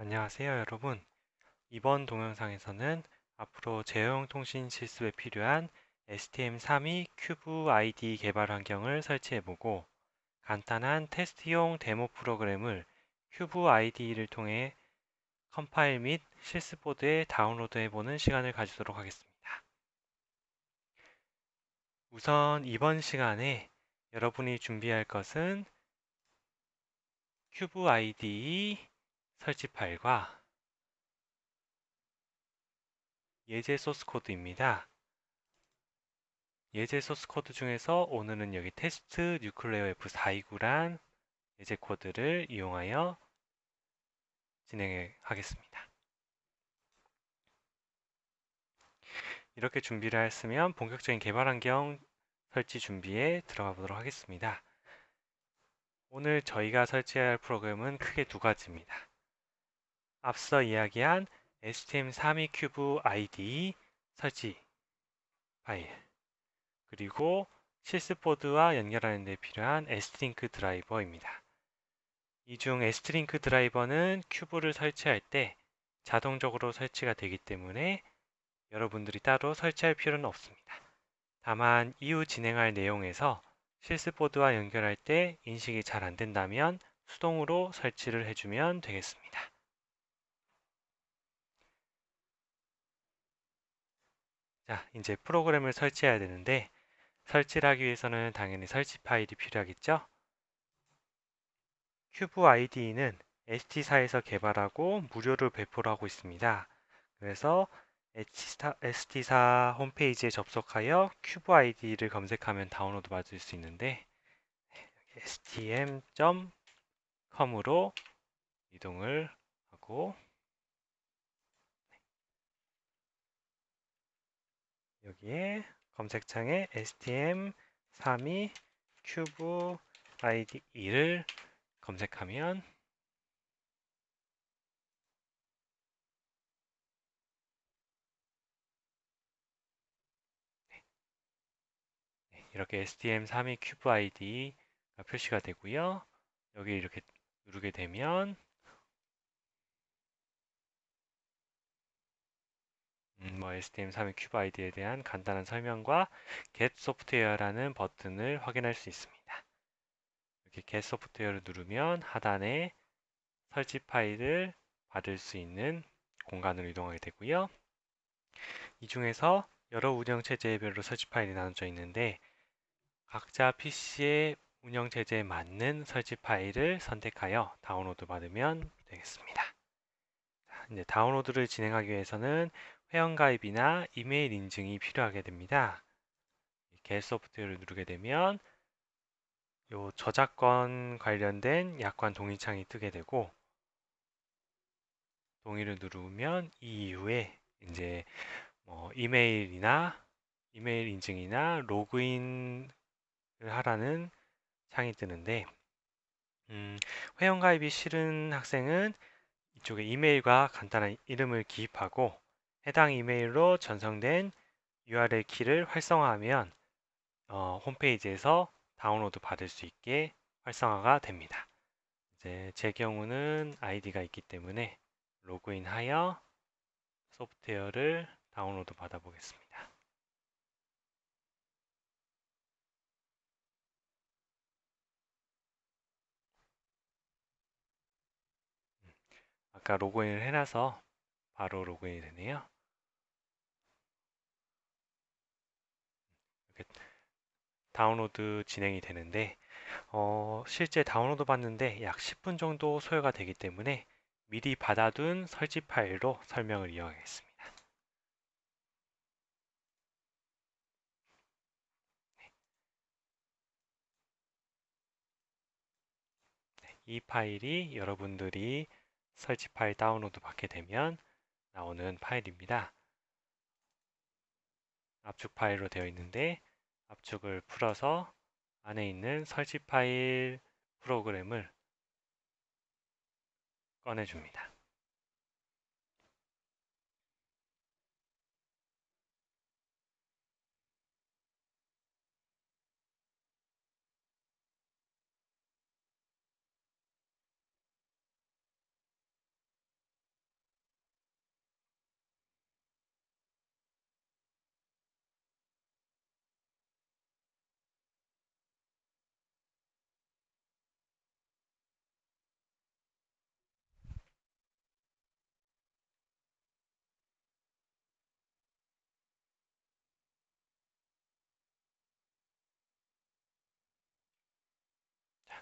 안녕하세요, 여러분. 이번 동영상에서는 앞으로 재형 통신 실습에 필요한 STM32 큐브 ID 개발 환경을 설치해보고 간단한 테스트용 데모 프로그램을 큐브 IDE를 통해 컴파일 및 실습 보드에 다운로드해보는 시간을 가지도록 하겠습니다. 우선 이번 시간에 여러분이 준비할 것은 큐브 IDE 설치 파일과 예제 소스 코드입니다. 예제 소스 코드 중에서 오늘은 여기 테스트 뉴클레어 F429란 예제 코드를 이용하여 진행해 하겠습니다. 이렇게 준비를 했으면 본격적인 개발 환경 설치 준비에 들어가 보도록 하겠습니다. 오늘 저희가 설치할 프로그램은 크게 두 가지입니다. 앞서 이야기한 STM32 큐브 IDE 설치 파일, 그리고 실습보드와 연결하는 데 필요한 S링크 드라이버입니다. 이 중 S링크 드라이버는 큐브를 설치할 때 자동적으로 설치가 되기 때문에 여러분들이 따로 설치할 필요는 없습니다. 다만 이후 진행할 내용에서 실습보드와 연결할 때 인식이 잘 안 된다면 수동으로 설치를 해주면 되겠습니다. 자, 이제 프로그램을 설치해야 되는데 설치를 하기 위해서는 당연히 설치 파일이 필요하겠죠? 큐브 IDE는 ST사에서 개발하고 무료로 배포를 하고 있습니다. 그래서 ST사 홈페이지에 접속하여 큐브 ID를 검색하면 다운로드 받을 수 있는데 stm.com으로 이동을 하고 여기에 검색창에 stm32 큐브 IDE를 검색하면 이렇게 stm32 큐브 ID가 표시가 되고요. 여기 이렇게 누르게 되면 STM32 큐브 ID에 대한 간단한 설명과 Get Software라는 버튼을 확인할 수 있습니다. 이렇게 Get Software를 누르면 하단에 설치 파일을 받을 수 있는 공간으로 이동하게 되고요. 이 중에서 여러 운영체제별로 설치 파일이 나눠져 있는데 각자 PC의 운영체제에 맞는 설치 파일을 선택하여 다운로드 받으면 되겠습니다. 자, 이제 다운로드를 진행하기 위해서는 회원가입이나 이메일 인증이 필요하게 됩니다. Get 소프트웨어를 누르게 되면 요 저작권 관련된 약관 동의창이 뜨게 되고 동의를 누르면 이 이후에 이제 이메일 인증이나 로그인을 하라는 창이 뜨는데 회원가입이 싫은 학생은 이쪽에 이메일과 간단한 이름을 기입하고 해당 이메일로 전송된 URL 키를 활성화하면 홈페이지에서 다운로드 받을 수 있게 활성화가 됩니다. 이제 제 경우는 아이디가 있기 때문에 로그인하여 소프트웨어를 다운로드 받아 보겠습니다. 아까 로그인을 해놔서 바로 로그인이 되네요. 이렇게 다운로드 진행이 되는데 실제 다운로드 받는데 약 10분 정도 소요가 되기 때문에 미리 받아둔 설치 파일로 설명을 이어가겠습니다. 이 파일이 여러분들이 설치 파일 다운로드 받게 되면 나오는 파일입니다. 압축 파일로 되어 있는데 압축을 풀어서 안에 있는 설치 파일 프로그램을 꺼내줍니다.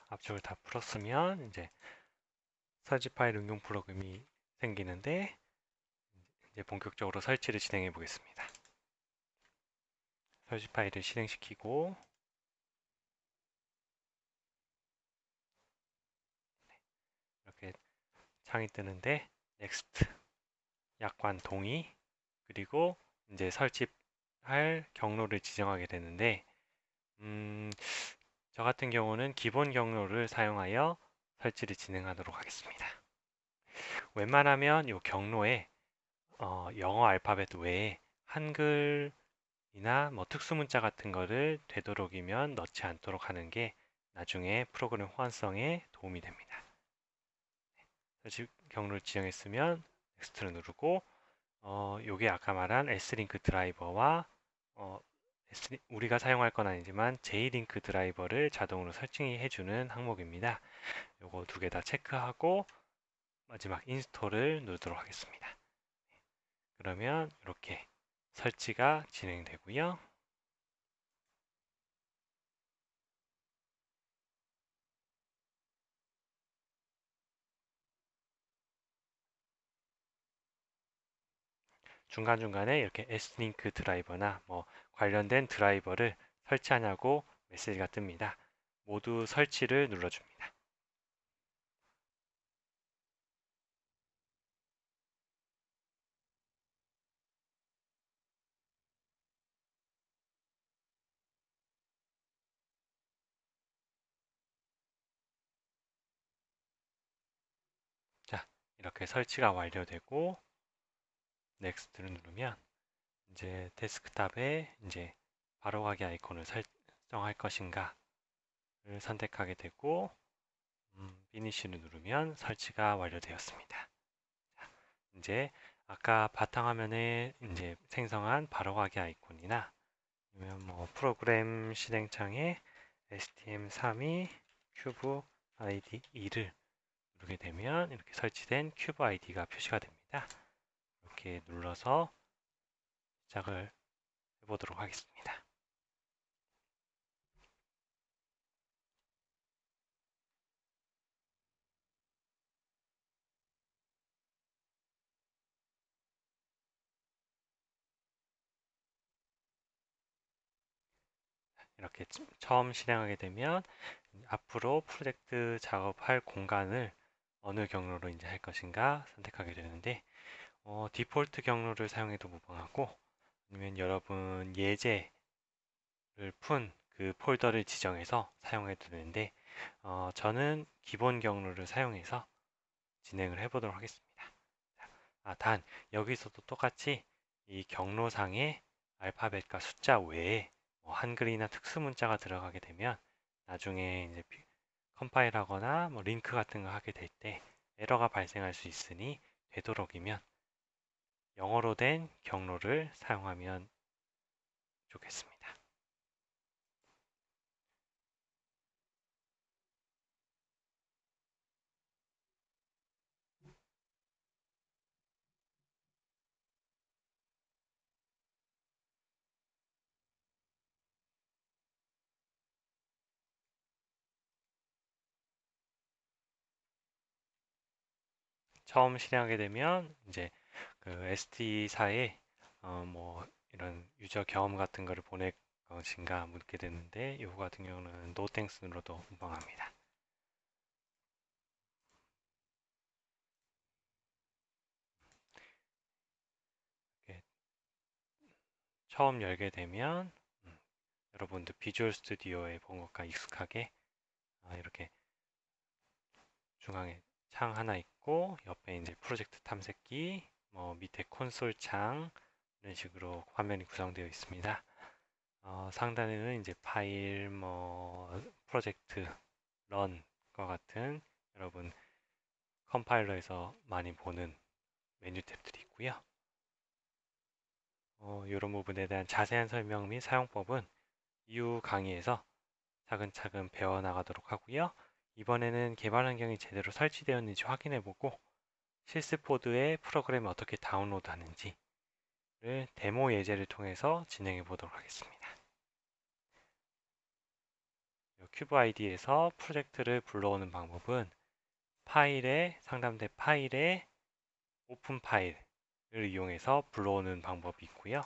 압축을 다 풀었으면 이제 설치 파일 응용 프로그램이 생기는데 이제 본격적으로 설치를 진행해 보겠습니다. 설치 파일을 실행시키고 이렇게 창이 뜨는데 넥스트, 약관 동의, 그리고 이제 설치할 경로를 지정하게 되는데 저 같은 경우는 기본 경로를 사용하여 설치를 진행하도록 하겠습니다. 웬만하면 이 경로에 영어 알파벳 외에 한글이나 뭐 특수문자 같은 거를 되도록이면 넣지 않도록 하는 게 나중에 프로그램 호환성에 도움이 됩니다. 설치 경로를 지정했으면 넥스트를 누르고 요게 아까 말한 S링크 드라이버와 우리가 사용할 건 아니지만 J링크 드라이버를 자동으로 설치해주는 항목입니다. 요거 두 개 다 체크하고 마지막 인스톨을 누르도록 하겠습니다. 그러면 이렇게 설치가 진행되고요. 중간중간에 이렇게 S링크 드라이버나 뭐 관련된 드라이버를 설치하냐고 메시지가 뜹니다. 모두 설치를 눌러줍니다. 자, 이렇게 설치가 완료되고 넥스트를 누르면 이제 데스크탑에 이제 바로가기 아이콘을 설정할 것인가를 선택하게 되고 피니시를 누르면 설치가 완료되었습니다. 자, 이제 아까 바탕화면에 이제 생성한 바로가기 아이콘이나 아니면 뭐 프로그램 실행창에 STM32 큐브 ID 2를 누르게 되면 이렇게 설치된 큐브 ID가 표시가 됩니다. 이렇게 눌러서 시작을 해보도록 하겠습니다. 이렇게 처음 실행하게 되면 앞으로 프로젝트 작업할 공간을 어느 경로로 이제 할 것인가 선택하게 되는데 디폴트 경로를 사용해도 무방하고 아니면 여러분 예제를 푼 그 폴더를 지정해서 사용해도 되는데 저는 기본 경로를 사용해서 진행을 해보도록 하겠습니다. 단 여기서도 똑같이 이 경로상에 알파벳과 숫자 외에 뭐 한글이나 특수문자가 들어가게 되면 나중에 이제 컴파일하거나 뭐 링크 같은 거 하게 될 때 에러가 발생할 수 있으니 되도록이면 영어로 된 경로를 사용하면 좋겠습니다. 처음 실행하게 되면 이제 그 ST사에 뭐 이런 유저 경험 같은 거를 보낼 것인가 묻게 되는데 이거 같은 경우는 노 땡스로도 무방합니다. 처음 열게 되면 여러분들 비주얼 스튜디오에 본 것과 익숙하게 이렇게 중앙에 창 하나 있고 옆에 이제 프로젝트 탐색기, 뭐 밑에 콘솔 창 이런 식으로 화면이 구성되어 있습니다. 상단에는 이제 파일, 뭐 프로젝트, 런과 같은 여러분 컴파일러에서 많이 보는 메뉴 탭들이 있고요. 이런 부분에 대한 자세한 설명 및 사용법은 이후 강의에서 차근차근 배워나가도록 하고요. 이번에는 개발 환경이 제대로 설치되었는지 확인해보고 실습보드에 프로그램을 어떻게 다운로드하는지를 데모 예제를 통해서 진행해 보도록 하겠습니다. 큐브 아이디에서 프로젝트를 불러오는 방법은 상담대 파일에 오픈 파일을 이용해서 불러오는 방법이 있고요.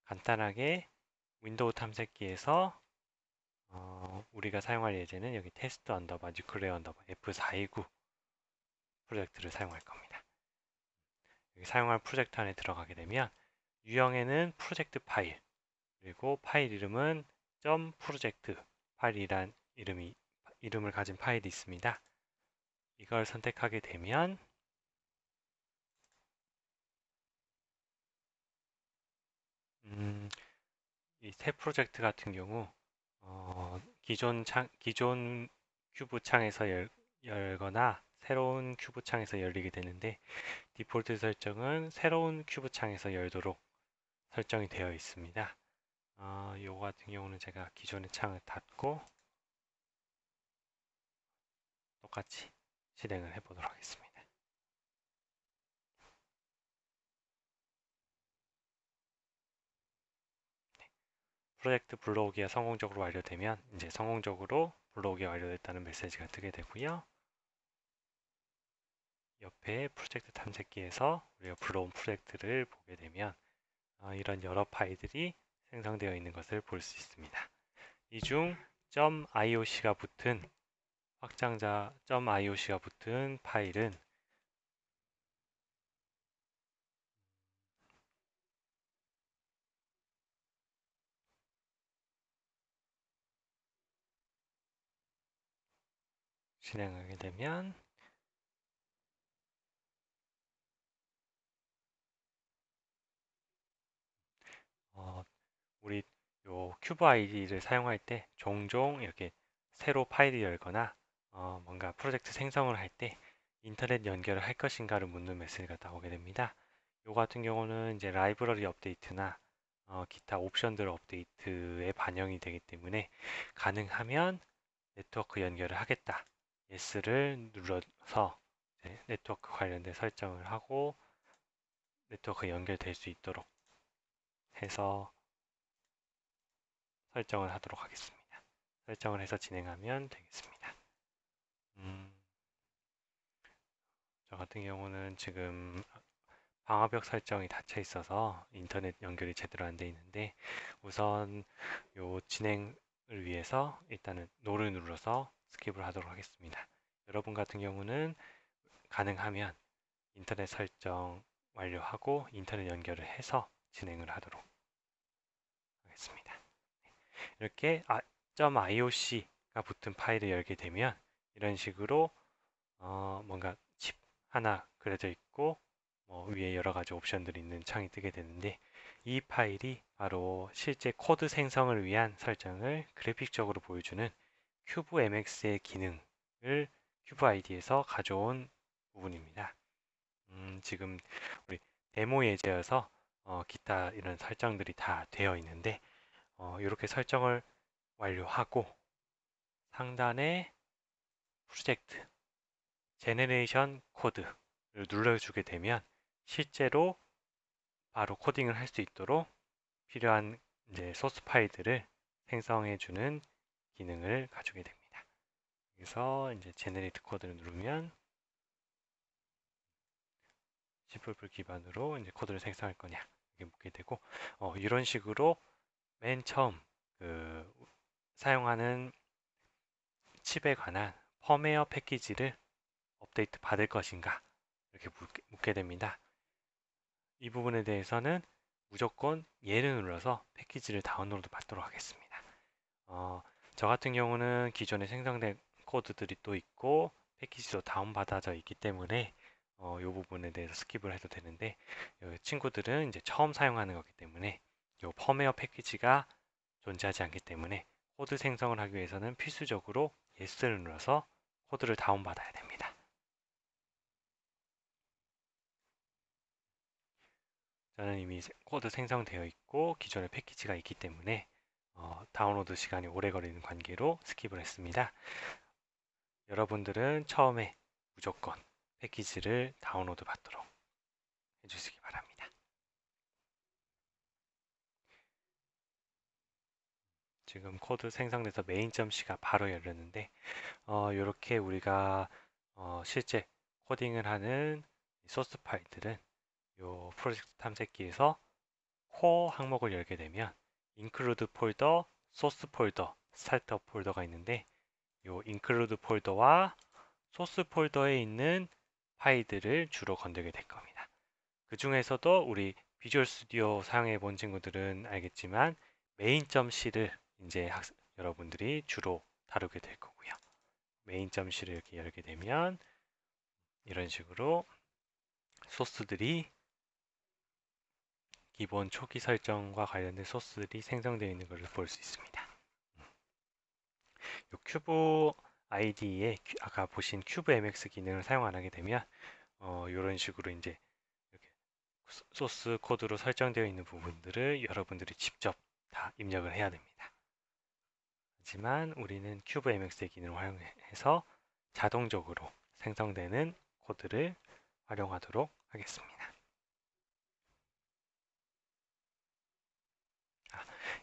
간단하게 윈도우 탐색기에서 우리가 사용할 예제는 여기 테스트 언더바 뉴클레어 언더바 F429 프로젝트를 사용할 겁니다. 여기 사용할 프로젝트 안에 들어가게 되면 유형에는 프로젝트 파일, 그리고 파일 이름은 .프로젝트 파일이란 이름을 가진 파일이 있습니다. 이걸 선택하게 되면 이 새 프로젝트 같은 경우 기존 큐브 창에서 열거나 새로운 큐브 창에서 열리게 되는데 디폴트 설정은 새로운 큐브 창에서 열도록 설정이 되어 있습니다. 요거 같은 경우는 제가 기존의 창을 닫고 똑같이 실행을 해보도록 하겠습니다. 프로젝트 불러오기가 성공적으로 완료되면 이제 성공적으로 불러오기가 완료됐다는 메시지가 뜨게 되고요. 옆에 프로젝트 탐색기에서 우리가 불러온 프로젝트를 보게 되면 이런 여러 파일들이 생성되어 있는 것을 볼 수 있습니다. 이 중 .ioc가 붙은 확장자 .ioc가 붙은 파일은 실행하게 되면 우리 요 큐브 아이디를 사용할 때 종종 이렇게 새로 파일을 열거나 뭔가 프로젝트 생성을 할 때 인터넷 연결을 할 것인가를 묻는 메시지가 나오게 됩니다. 요 같은 경우는 이제 라이브러리 업데이트나 기타 옵션들 업데이트에 반영이 되기 때문에 가능하면 네트워크 연결을 하겠다. Yes를 눌러서 네트워크 관련된 설정을 하고 네트워크 연결될 수 있도록 해서 설정을 하도록 하겠습니다. 설정을 해서 진행하면 되겠습니다. 저 같은 경우는 지금 방화벽 설정이 닫혀 있어서 인터넷 연결이 제대로 안 돼 있는데 우선 요 진행을 위해서 일단은 노를 눌러서 스킵을 하도록 하겠습니다. 여러분 같은 경우는 가능하면 인터넷 설정 완료하고 인터넷 연결을 해서 진행을 하도록 하겠습니다. 이렇게 .ioc가 붙은 파일을 열게 되면 이런 식으로 뭔가 칩 하나 그려져 있고 위에 여러 가지 옵션들이 있는 창이 뜨게 되는데 이 파일이 바로 실제 코드 생성을 위한 설정을 그래픽적으로 보여주는 큐브 MX의 기능을 큐브 아이디에서 가져온 부분입니다. 지금 우리 데모 예제여서 기타 이런 설정들이 다 되어 있는데 이렇게 설정을 완료하고 상단에 프로젝트 제네레이션 코드를 눌러주게 되면 실제로 바로 코딩을 할 수 있도록 필요한 이제 소스 파일들을 생성해주는 기능을 가지게 됩니다. 그래서 이제 제네레이트 코드를 누르면 C++ 기반으로 이제 코드를 생성할 거냐 이렇게 묻게 되고 이런 식으로 맨 처음 그 사용하는 칩에 관한 펌웨어 패키지를 업데이트 받을 것인가 이렇게 묻게 됩니다. 이 부분에 대해서는 무조건 예를 눌러서 패키지를 다운로드 받도록 하겠습니다. 저 같은 경우는 기존에 생성된 코드들이 또 있고 패키지도 다운받아져 있기 때문에 이 부분에 대해서 스킵을 해도 되는데 친구들은 이제 처음 사용하는 거기 때문에 이 펌웨어 패키지가 존재하지 않기 때문에 코드 생성을 하기 위해서는 필수적으로 Yes를 눌러서 코드를 다운받아야 됩니다. 저는 이미 코드 생성되어 있고 기존의 패키지가 있기 때문에 다운로드 시간이 오래 걸리는 관계로 스킵을 했습니다. 여러분들은 처음에 무조건 패키지를 다운로드 받도록 해주시기 바랍니다. 지금 코드 생성돼서 main.c가 바로 열렸는데 이렇게 우리가 실제 코딩을 하는 소스 파일들은 이 프로젝트 탐색기에서 core 항목을 열게 되면 include 폴더, source 폴더, startup 폴더가 있는데 이 include 폴더와 source 폴더에 있는 파일들을 주로 건들게 될 겁니다. 그 중에서도 우리 비주얼 스튜디오 사용해 본 친구들은 알겠지만 main.c를 이제 여러분들이 주로 다루게 될 거고요. main.c를 이렇게 열게 되면 이런 식으로 소스들이 기본 초기 설정과 관련된 소스들이 생성되어 있는 것을 볼 수 있습니다. 이 큐브 ID에 아까 보신 큐브 MX 기능을 사용 안 하게 되면 이런 식으로 이제 이렇게 소스 코드로 설정되어 있는 부분들을 여러분들이 직접 다 입력을 해야 됩니다. 하지만 우리는 큐브 MX의 기능을 활용해서 자동적으로 생성되는 코드를 활용하도록 하겠습니다.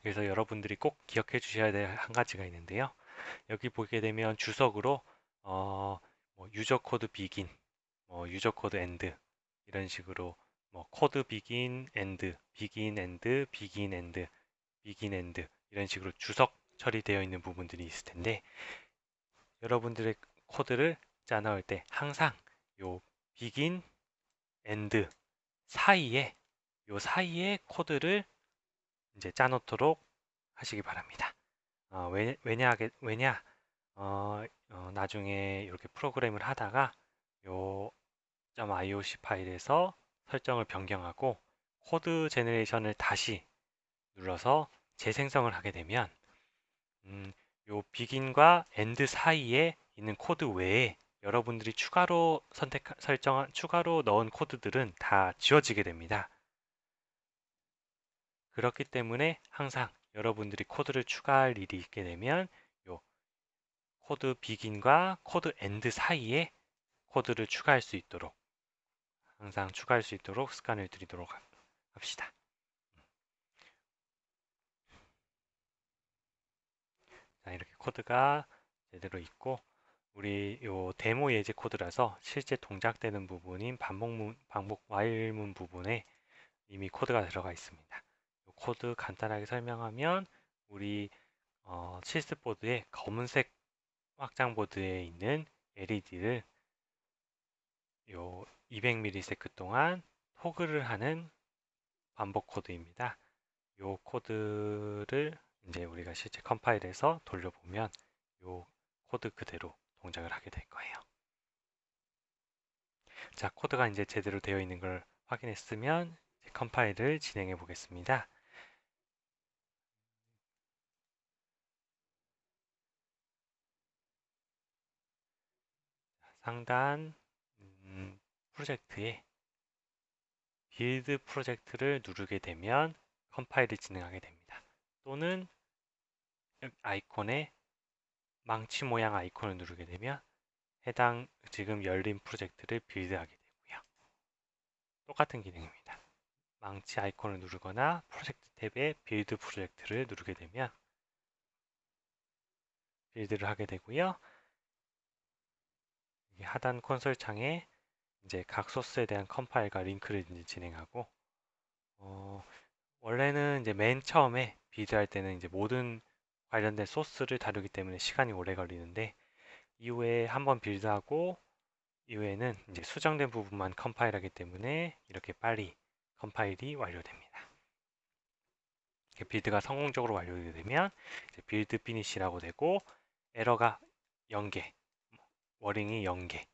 그래서 여러분들이 꼭 기억해 주셔야 될 한 가지가 있는데요. 여기 보게 되면 주석으로 뭐 유저 코드 비긴, 유저 코드 엔드 이런 식으로 뭐 코드 비긴 엔드, 비긴 엔드, 비긴 엔드, 비긴 엔드 이런 식으로 주석 처리되어 있는 부분들이 있을 텐데 여러분들의 코드를 짜 넣을 때 항상 요 비긴 엔드 사이에 요 사이에 코드를 이제 짜 놓도록 하시기 바랍니다. 왜냐 나중에 이렇게 프로그램을 하다가 요 .ioc 파일에서 설정을 변경하고 코드 제너레이션을 다시 눌러서 재생성을 하게 되면 요 비긴과 엔드 사이에 있는 코드 외에 여러분들이 추가로 추가로 넣은 코드들은 다 지워지게 됩니다. 그렇기 때문에 항상 여러분들이 코드를 추가할 일이 있게 되면 요 코드 비긴과 코드 엔드 사이에 코드를 추가할 수 있도록 항상 추가할 수 있도록 습관을 들이도록 합시다. 자, 이렇게 코드가 제대로 있고 우리 요 데모 예제 코드라서 실제 동작되는 부분인 반복 와일문 부분에 이미 코드가 들어가 있습니다. 요 코드 간단하게 설명하면 우리 실습보드에 검은색 확장보드에 있는 LED를 요 200ms 동안 토글을 하는 반복 코드입니다. 요 코드를 이제 우리가 실제 컴파일해서 돌려보면 요 코드 그대로 동작을 하게 될 거예요. 자, 코드가 이제 제대로 되어 있는 걸 확인했으면 컴파일을 진행해 보겠습니다. 상단 프로젝트에 빌드 프로젝트를 누르게 되면 컴파일을 진행하게 됩니다. 또는 아이콘에 망치 모양 아이콘을 누르게 되면 해당 지금 열린 프로젝트를 빌드하게 되고요. 똑같은 기능입니다. 망치 아이콘을 누르거나 프로젝트 탭에 빌드 프로젝트를 누르게 되면 빌드를 하게 되고요. 하단 콘솔 창에 이제 각 소스에 대한 컴파일과 링크를 이제 진행하고 원래는 이제 맨 처음에 빌드할 때는 이제 모든 관련된 소스를 다루기 때문에 시간이 오래 걸리는데 이후에 한번 빌드하고 이후에는 이제 수정된 부분만 컴파일하기 때문에 이렇게 빨리 컴파일이 완료됩니다. 빌드가 성공적으로 완료되면 빌드 피니시라고 되고 에러가 0개, 워링이 0개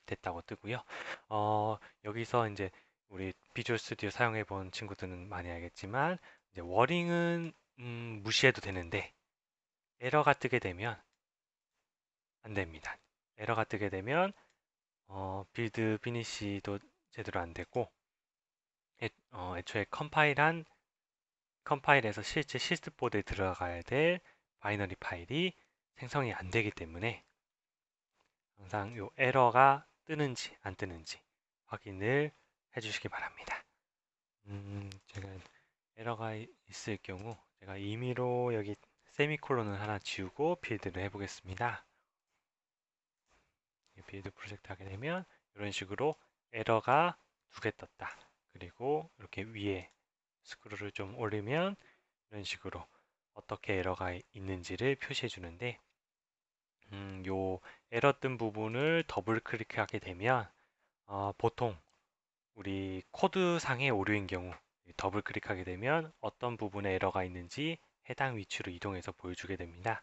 됐다고 뜨고요. 여기서 이제 우리 비주얼 스튜디오 사용해 본 친구들은 많이 알겠지만 이제 워링은 무시해도 되는데 에러가 뜨게 되면 안 됩니다. 에러가 뜨게 되면 빌드 피니시도 제대로 안 되고 애초에 컴파일에서 실제 실습보드에 들어가야 될 바이너리 파일이 생성이 안 되기 때문에 항상 이 에러가 뜨는지 안 뜨는지 확인을 해주시기 바랍니다. 제가 에러가 있을 경우 제가 임의로 여기 세미콜론을 하나 지우고 빌드를 해보겠습니다. 빌드 프로젝트 하게 되면 이런 식으로 에러가 두 개 떴다. 그리고 이렇게 위에 스크롤을 좀 올리면 이런 식으로 어떻게 에러가 있는지를 표시해 주는데 요 에러 뜬 부분을 더블 클릭하게 되면 보통 우리 코드상의 오류인 경우 더블 클릭하게 되면 어떤 부분에 에러가 있는지 해당 위치로 이동해서 보여주게 됩니다.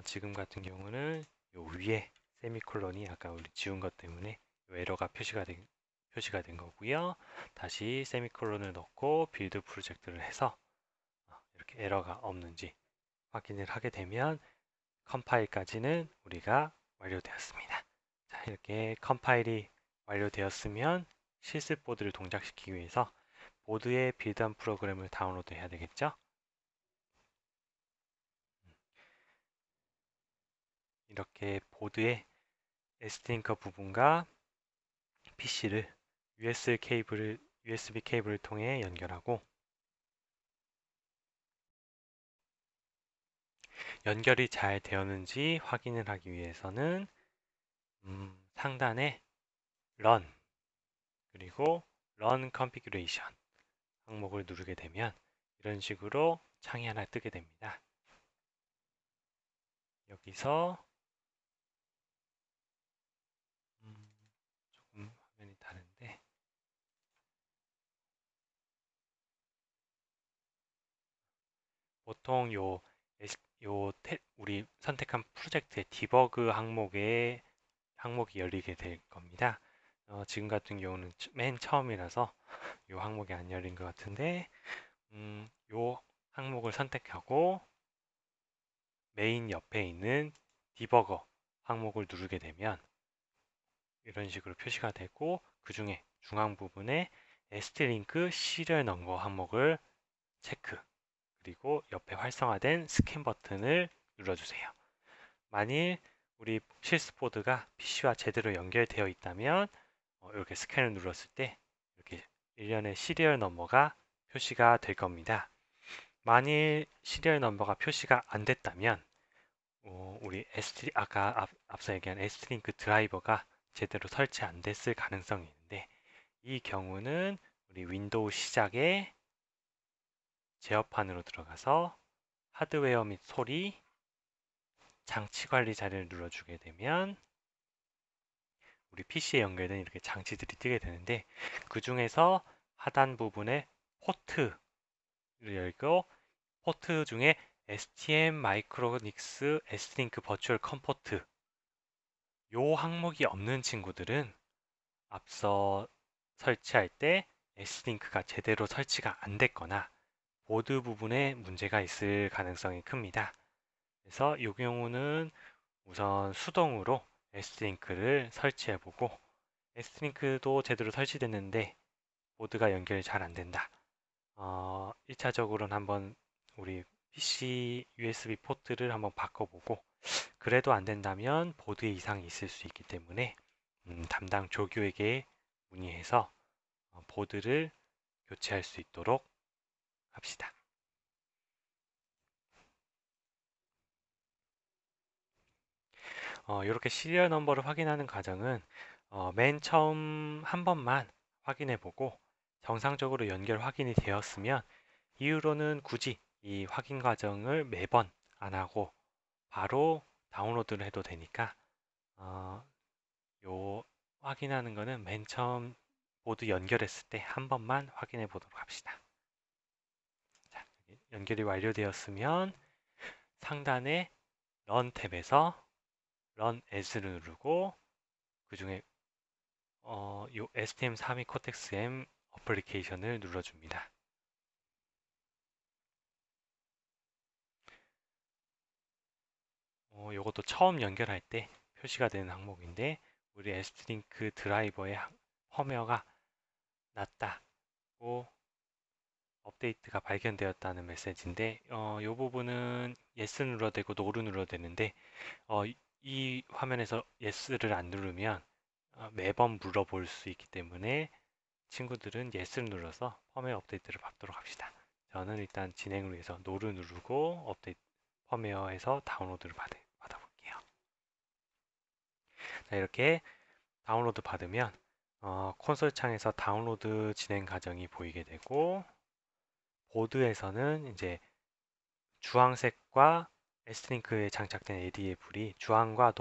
지금 같은 경우는 요 위에 세미콜론이 아까 우리 지운 것 때문에 요 에러가 표시가 된 거고요. 다시 세미콜론을 넣고 빌드 프로젝트를 해서 이렇게 에러가 없는지 확인을 하게 되면 컴파일까지는 우리가 완료되었습니다. 자, 이렇게 컴파일이 완료되었으면 실습 보드를 동작시키기 위해서 보드에 빌드한 프로그램을 다운로드 해야 되겠죠? 이렇게 보드에 SD링커 부분과 PC를 USB 케이블을 통해 연결하고 연결이 잘 되었는지 확인을 하기 위해서는 상단에 Run 그리고 Run Configuration 항목을 누르게 되면 이런 식으로 창이 하나 뜨게 됩니다. 여기서 조금 화면이 다른데 보통 우리 선택한 프로젝트의 디버그 항목이 열리게 될 겁니다. 지금 같은 경우는 맨 처음이라서 이 항목이 안 열린 것 같은데 이 항목을 선택하고 메인 옆에 있는 디버거 항목을 누르게 되면 이런 식으로 표시가 되고 그 중에 중앙 부분에 ST링크 시리얼 넘버 항목을 체크 그리고 옆에 활성화된 스캔 버튼을 눌러주세요. 만일 우리 실습보드가 PC와 제대로 연결되어 있다면 이렇게 스캔을 눌렀을 때 이렇게 일련의 시리얼 넘버가 표시가 될 겁니다. 만일 시리얼 넘버가 표시가 안 됐다면 우리 아까 앞서 얘기한 ST링크 드라이버가 제대로 설치 안 됐을 가능성이 있는데 이 경우는 우리 윈도우 시작에 제어판으로 들어가서 하드웨어 및 소리, 장치 관리 자리를 눌러주게 되면 우리 PC에 연결된 이렇게 장치들이 뜨게 되는데 그 중에서 하단 부분에 포트를 열고 포트 중에 STM 마이크로닉스 S링크 버추얼 컴포트 요 항목이 없는 친구들은 앞서 설치할 때 S링크가 제대로 설치가 안 됐거나 보드 부분에 문제가 있을 가능성이 큽니다. 그래서 이 경우는 우선 수동으로 S링크를 설치해보고 S링크도 제대로 설치됐는데 보드가 연결이 잘 안 된다. 1차적으로는 한번 우리 PC USB 포트를 한번 바꿔보고 그래도 안 된다면 보드에 이상이 있을 수 있기 때문에 담당 조교에게 문의해서 보드를 교체할 수 있도록 합시다. 이렇게 시리얼 넘버를 확인하는 과정은 맨 처음 한 번만 확인해 보고 정상적으로 연결 확인이 되었으면 이후로는 굳이 이 확인 과정을 매번 안 하고 바로 다운로드를 해도 되니까 요 확인하는 거는 맨 처음 보드 연결했을 때 한 번만 확인해 보도록 합시다. 자, 연결이 완료되었으면 상단에 Run 탭에서 Run as를 누르고 그 중에 요 STM32 코텍스 M 어플리케이션을 눌러줍니다. 요것도 처음 연결할 때 표시가 되는 항목인데 우리 S링크 드라이버의 펌웨어가 낮다고 업데이트가 발견되었다는 메시지인데 이 부분은 yes 눌러야 되고 no를 눌러야 되는데 이 화면에서 yes를 안 누르면 매번 물어볼 수 있기 때문에 친구들은 yes를 눌러서 펌웨어 업데이트를 받도록 합시다. 저는 일단 진행을 위해서 no를 누르고 업데이트 펌웨어에서 다운로드를 받아볼게요. 자, 이렇게 다운로드 받으면 콘솔 창에서 다운로드 진행 과정이 보이게 되고 보드에서는 이제 주황색과 S링크에 장착된 AD의 불이 주황과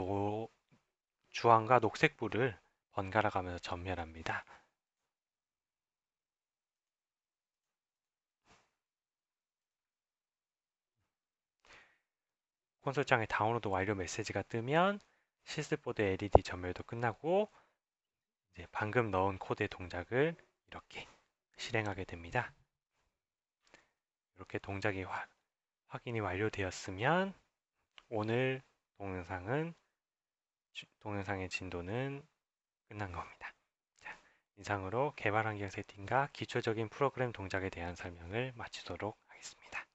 녹색 불을 번갈아 가면서 전멸합니다. 콘솔창에 다운로드 완료 메시지가 뜨면 실습보드 LED 전멸도 끝나고 이제 방금 넣은 코드의 동작을 이렇게 실행하게 됩니다. 이렇게 동작이 확인이 완료되었으면 오늘 동영상의 진도는 끝난 겁니다. 자, 이상으로 개발 환경 세팅과 기초적인 프로그램 동작에 대한 설명을 마치도록 하겠습니다.